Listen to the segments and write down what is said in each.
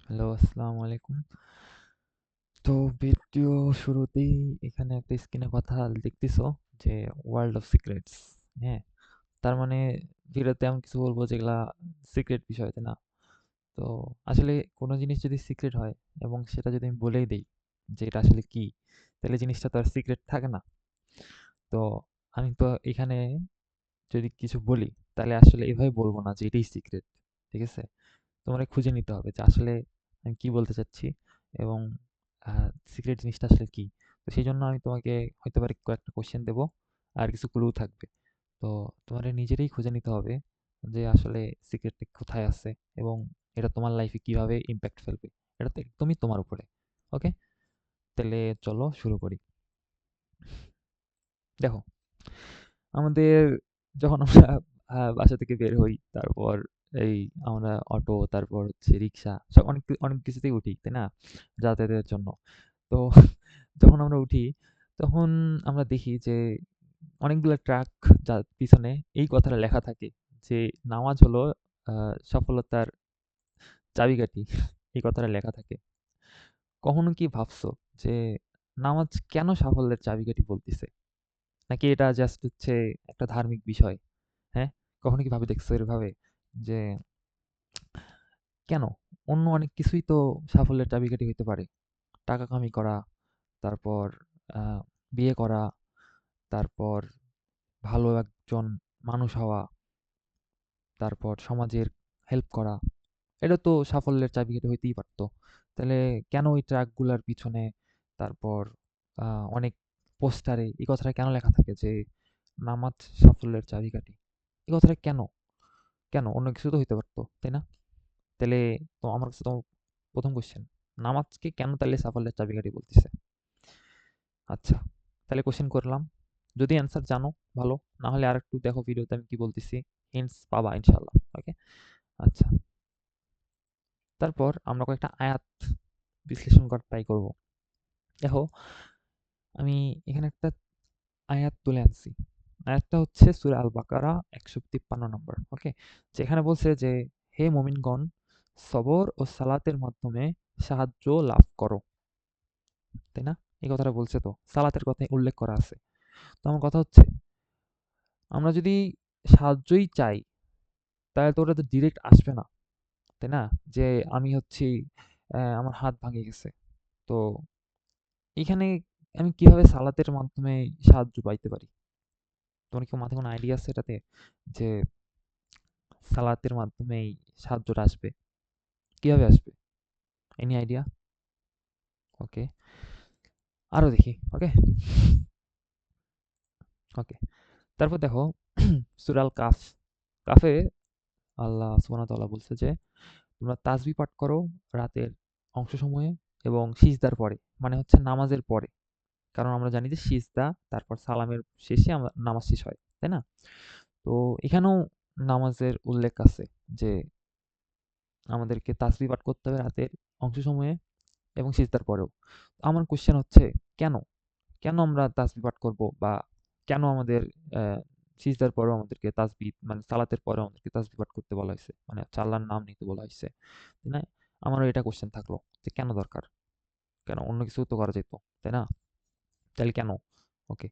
Hello, আসসালামু আলাইকুম। তো ভিডিও শুরুতেই এখানে একটা স্ক্রিনে কথা দেখতেছো যে ওয়ার্ল্ড অফ সিক্রেটস। হ্যাঁ, তার মানে ভিডিওতে এমন কিছু বলবো যেগুলা সিক্রেট বিষয়, তাই না? তো আসলে কোনো জিনিস যদি সিক্রেট হয় এবং সেটা যদি আমি বলেই দেই যে এটা আসলে কি, তাহলে জিনিসটা তো আর সিক্রেট থাকে না। তো আমি তো এখানে যদি কিছু বলি তাহলে আসলে এভাবে বলবো না যে এটাই সিক্রেট। ঠিক আছে? তোমাকে খুঁজে নিতে হবে যে আসলে আমি কি বলতে চাচ্ছি এবং সিক্রেট জিনিসটা আসলে কি। তো সেই জন্য আমি তোমাকে হয়তো পারে কয়েকটা কোশ্চেন দেবো আর কিছু ক্লু থাকবে। তো তোমার নিজেরই খুঁজে নিতে হবে যে আসলে সিক্রেটটা কোথায় আছে এবং এটা তোমার লাইফে কিভাবে ইম্প্যাক্ট ফেলবে। এটা তো একদমই তোমার উপরে। ওকে, তাহলে চলো শুরু করি। দেখো, আমাদের যখন আমরা বাসা থেকে বের হই, তারপর এই আমরা অটো, তারপর হচ্ছে রিক্সা, সব অনেক অনেক কিছুতেই উঠি, তাই না? যাতায়াতের জন্য। তো যখন আমরা উঠি, তখন আমরা দেখি যে অনেকগুলা ট্রাক, যার পিছনে এই কথাটা লেখা থাকে যে নামাজ হলো সফলতার চাবিকাঠি। এই কথাটা লেখা থাকে। কখনো কি ভাবছো যে নামাজ কেন সাফল্যের চাবিকাঠি বলতেছে? নাকি এটা জাস্ট হচ্ছে একটা ধার্মিক বিষয়? হ্যাঁ? কখনো কি ভাবে দেখছো এভাবে যে কেন? অন্য অনেক কিছুই তো সাফল্যের চাবিকাঠি হইতে পারে। টাকা কামাই করা, তারপর আ বিয়ে করা, তারপর ভালো একজন মানুষ হওয়া, তারপর সমাজের হেল্প করা। এটা তো সাফল্যের চাবিকাঠি হইতেই পারত। তাহলে কেন ওই ট্রাকগুলার পিছনে, তারপর আ অনেক পোস্টারে এই কথাটা কেন লেখা থাকে যে নামাজ সাফল্যের চাবিকাঠি? এই কথাটা কেন? কেন? অন্য কিছু তো হইতে পারত, তাই না? তাইলে তো আমার কাছে তো ১ম কোয়েশ্চেন, নামাজকে কেন তাইলে সাফল্যের চাবিকাঠি বলতেছে? আচ্ছা, তাহলে কোয়েশ্চেন করলাম। যদি অ্যান্সার জানো ভালো, না হলে আরেকটু দেখো ভিডিওতে আমি কি বলতেছি। হিন্টস পাবা ইনশাআল্লাহ। ওকে? আচ্ছা। তারপর আমরা কয়েকটা আয়াত বিশ্লেষণ করার ট্রাই করব। দেখো, আমি এখানে একটা আয়াত তুলে আনছি। আয়াতটা হচ্ছে সূরা আল বাকারা ১৫৩ নম্বর। ওকে? যেখানে বলছে যে, হে মুমিনগণ, সবর ও সালাতের মাধ্যমে সাহায্য লাভ করো। তাই না? এই কথাটা বলছে তো। সালাতের কথাই উল্লেখ করা আছে। তো আমার কথা হচ্ছে, আমরা যদি সাহায্যই চাই, তাহলে তো ওটা তো ডিরেক্ট আসবে না। তাই না? যে আমি হচ্ছি আমার হাত ভাঙে গেছে। তো এখানে আমি কিভাবে সালাতের মাধ্যমে সাহায্য পাইতে পারি? তোমার কি মাথায় কোনো আইডিয়া আছে এটাতে? যে সালাতের মাধ্যমে এই সাহায্যটা আসবে। কিভাবে আসবে? Any idea? ওকে। আরো দেখি। ওকে? ওকে। তারপর দেখো সূরা আল কাফ। কাফে আল্লাহ সুবহানাহু ওয়া তাআলা বলছে যে, তোমরা তাসবিহ পাঠ করো রাতের অংশসমূহে এবং সিজদার পরে। মানে হচ্ছে নামাজের পরে। কারণ আমরা জানি যে সিজদা, তারপর সালামের শেষে নামাজ শেষ হয়। তাই না? তো এখানেও নামাজের উল্লেখ আছে যে আমাদেরকে তাসবিহ পাঠ করতে হবে রাতের অংশসমূহে এবং সিজদার পরেও। আমার কোয়েশ্চেন হচ্ছে কেন? কেন আমরা তাসবিহ পাঠ করব, বা কেন আমাদের অ্যা সিজদার পরেও আমাদেরকে তাসবিহ, মানে সালাতের পরেও আমাদেরকে তাসবিহ পাঠ করতে বলা হইছে? মানে হচ্ছে আল্লাহর নাম নিতে বলা হইছে। তাই না? আমারও এটা কোয়েশ্চেন থাকলো যে কেন দরকার? কেন? অন্য কিছুও তো করা যেত। তাই না? তাইলে কেন? ওকে।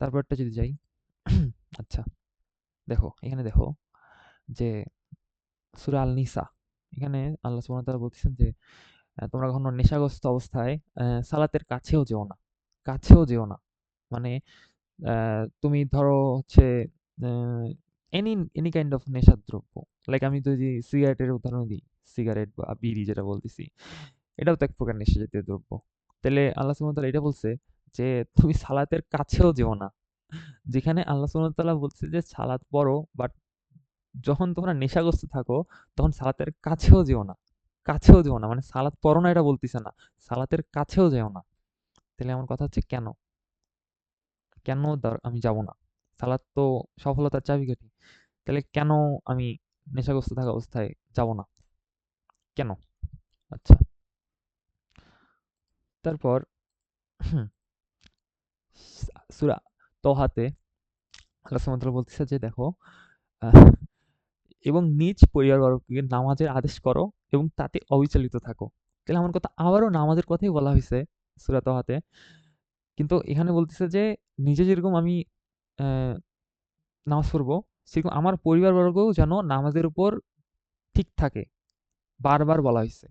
তারপরেরটা যদি যাই, আচ্ছা, দেখো, এখানে দেখো যে সূরা আল-নিসা, এখানে আল্লাহ সুবহানাহু ওয়া তাআলা বলতেছেন যে তোমরা কখনো নেশাগ্রস্ত অবস্থায় সালাতের কাছেও যেও না। কাছেও যেও না। মানে তুমি ধরো হচ্ছে আ এনি এনি কাইন্ড অফ নেশার দ্রব্য। লাইক আমি যদি সিগারেটের উদাহরণ দিই, সিগারেট বা বিড়ি যেটা বলতেছি, এটাও তো এক প্রকার নেশাজাতীয় দ্রব্য। তাইলে আল্লাহ সুবহানাহু ওয়া তাআলা এটা বলছে যে তুমি সালাতের কাছেও যেও না। যেখানে আল্লাহ সুবহানাহু ওয়া তাআলা বলছে যে সালাত পড়ো, বাট যখন তোমরা নেশাগ্রস্ত থাকো তখন সালাতের কাছেও যেও না। কাছেও যেও না। মানে সালাত পড়ো না এটা বলতিছে না। সালাতের কাছেও যেও না। তাইলে আমার কথা হচ্ছে কেন? কেন আমি যাব না? সালাত তো সফলতার চাবিকাঠি। তাহলে কেন আমি নেশাগ্রস্ত থাকা অবস্থায় যাব না? কেন? আচ্ছা। তারপর সূরা তহাতে আল্লাহ সুবহানাহু ওয়া তাআলা বলতেছে যে দেখো, আহ এবং নিজ পরিবারবর্গকে নামাজের আদেশ করো এবং তাতে অবিচলিত থাকো। তাহলে আমার কথা আবারও নামাজের কথাই বলা হইছে সূরা তহাতে। কিন্তু এখানে বলতেছে যে নিজে যেরকম আমি অ্যা নামাজ পড়বো, সেরকম আমার পরিবারবর্গও যেন নামাজের উপর ঠিক থাকে। বারবার বলা হইছে।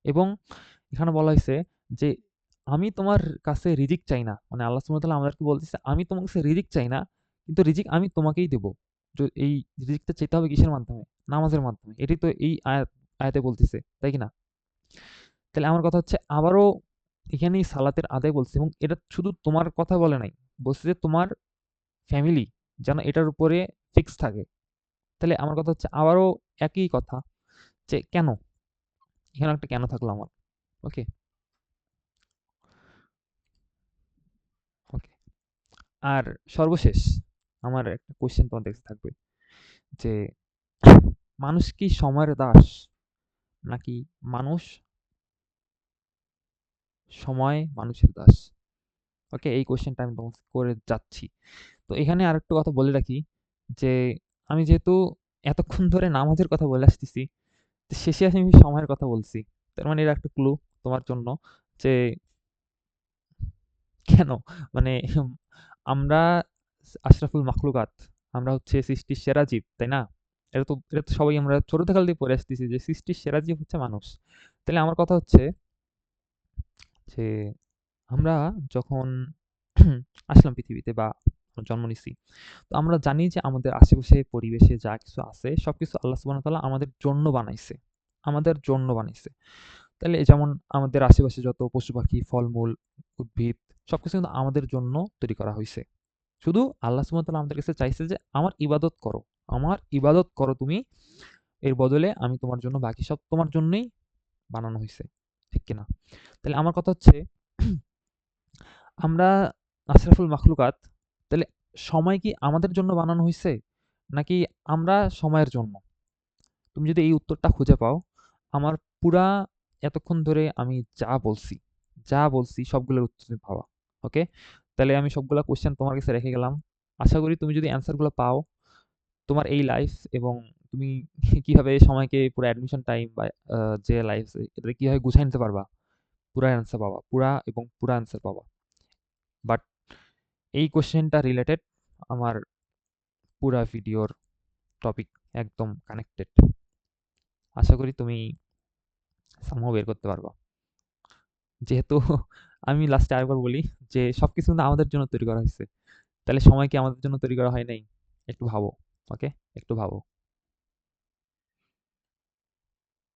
এবং এখানে বলা হইছে যে, "আমি তোমার কাছে রিজিক চাই না।" মানে আল্লাহ সুবহানাহু ওয়া তাআলা আমাদেরকে বলতেছে, "আমি তোমার কাছে রিজিক চাই না, কিন্তু রিজিক আমি তোমাকেই দেব।" এই রিজিকটা চাইতে হবে কিসের মাধ্যমে? নামাজের মাধ্যমে। এটাই তো এই আয়াতে বলতেছে, তাই কি না? তাহলে আমার কথা হচ্ছে আবারও এখানেই সালাতের আদায় বলছে এবং এটা শুধু তোমার কথা বলে নাই। বলছে যে তোমার ফ্যামিলি যেন এটার উপরে ফিক্স থাকে। তাহলে আমার কথা হচ্ছে আবারও একই কথা যে কেন? এখানে একটা কেন থাকলো আমার। ওকে, ওকে। আর সর্বশেষ আমার একটা কোয়েশ্চেন তোমাদের কাছে থাকবে যে মানুষ কি সময়ের দাস নাকি মানুষ সময় মানুষের দাস? ওকে, এই কোয়েশ্চেনটা আমি তোমাকে করে যাচ্ছি। তো এখানে আরেকটু কথা বলে রাখি যে আমি যেহেতু এতক্ষণ ধরে নামাজের কথা বলে আসতেছি, তো শেষে আমি সময়ের কথা বলছি। তার মানে এটা একটা ক্লু তোমার জন্য যে কেন? মানে আমরা আশরাফুল মাখলুকাত। আমরা হচ্ছে সৃষ্টির সেরা জীব, তাই না? এটা তো সবাই আমরা ছোট থেকে দিয়ে পড়ে আসতেছি যে সৃষ্টির সেরা জীব হচ্ছে মানুষ। তাইলে আমার কথা হচ্ছে যে আমরা যখন আসলাম পৃথিবীতে বা জন্ম নিছি, তো আমরা জানি যে আমাদের আশেপাশে পরিবেশে যা কিছু আছে সবকিছু আল্লাহ সুবহানাহু ওয়া তাআলা আমাদের জন্য বানাইছে। আমাদের জন্য বানাইছে। তাইলে যেমন আমাদের আশেপাশে যত পশু-পাখি, ফলমূল, উদ্ভিদ সবকিছু কিন্তু আমাদের জন্য তৈরি করা হইছে। শুধু আল্লাহ সুবহানাহু ওয়া তাআলা আমাদের কাছে চাইছে যে আমার ইবাদত করো। আমার ইবাদত করো তুমি। এর বদলে আমি তোমার জন্য বাকি সব তোমার জন্যই বানানো হইছে। ঠিক কি না? তাইলে আমার কথা হচ্ছে আমরা আশরাফুল মাখলুকাত, তাইলে সময় কি আমাদের জন্য বানানো হইছে? নাকি আমরা সময়ের জন্য? তুমি যদি এই উত্তরটা খুঁজে পাও, আমার পুরা এতক্ষণ ধরে আমি যা বলছি সবগুলোর উত্তর তুমি পাবা। ওকে? তাহলে আমি সবগুলা কোয়েশ্চেন তোমার কাছে রেখে গেলাম। আশা করি তুমি যদি অ্যান্সার গুলো পাও, তোমার এই লাইফ এবং তুমি কিভাবে সময়কে পুরা অ্যাডমিশন টাইম বা যে লাইফ এটা কিভাবে গুছায় নিতে পারবা, পুরা অ্যান্সার পাবা। পুরা অ্যান্সার পাবা। বাট এই কোয়েশ্চেনটা রিলেটেড আমার পুরা ভিডিওর টপিক একদম কানেক্টেড। আশা করি তুমি সামহাও বের করতে পারবা। যেহেতু আমি লাস্টে আরেকবার বলি যে সবকিছু কিন্তু আমাদের জন্য তৈরি করা হয়েছে। তাহলে সময় কি আমাদের জন্য তৈরি করা হয় নাই? একটু ভাবো। ওকে? একটু ভাবো।